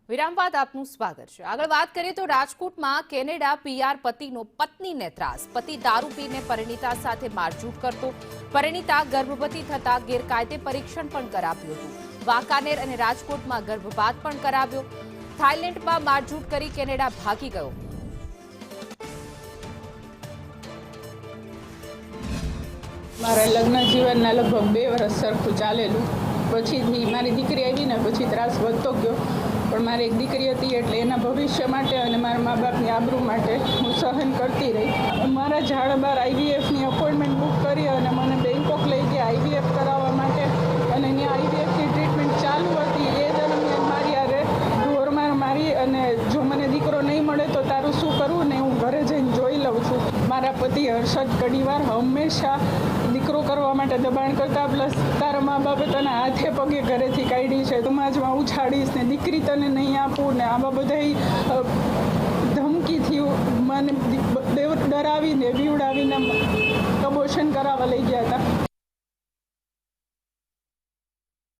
વિરામ બાદ આપનું સ્વાગત છે। આગળ વાત કરીએ તો રાજકોટમાં કેનેડા પીઆર પતિનો પત્નીને ત્રાસ। પતિ દારૂ પીને પરિણીતા સાથે મારઝૂડ કરતો। પરિણીતા ગર્ભવતી થતા ગેરકાયદે પરીક્ષણ પણ કરાવ્યું હતું। વાંકાનેર અને રાજકોટમાં ગર્ભપાત પણ કરાવ્યો। થાઇલેન્ડમાં મારઝૂડ કરી કેનેડા ભાગી ગયો। મારા લગ્ન જીવનના લગભગ 2 વર્ષ સરખું ચાલેલું। પછીથી મારી દીકરી આવી ને પછી ત્રાસ વધતો ગયો। પણ મારી એક દીકરી હતી એટલે એના ભવિષ્ય માટે અને મારા મા બાપની આબરૂ માટે હું સહન કરતી રહી। મારા ઝાડ બાર આઈવીએફની અપોઇન્ટમેન્ટ બુક કરી અને મને બેંકોક લઈ ગયા આઈવીએફ કરાવવા માટે। અને ત્યાં આઈવીએફની ટ્રીટમેન્ટ ચાલુ હતી। એ દરમિયાન મારી આરે ઢોરમાર મારી અને જો મને દીકરો નહીં મળે તો તારું શું કરવું ને હું ઘરે જઈને જોઈ લઉં છું। મારા પતિ હર્ષદ ઘણીવાર હંમેશા દીકરો કરવા માટે દબાણ કરતા, પ્લસ તારા મા બાપે તને હાથે પગે ઘરેથી કાઢી છે, સમાજમાં ઉછાડીશ ને દીકરી તને નહીં આપું ને આવા બધા ધમકીથી મને ડરાવીને બીવડાવીને અબોર્શન કરાવવા લઈ ગયા હતા।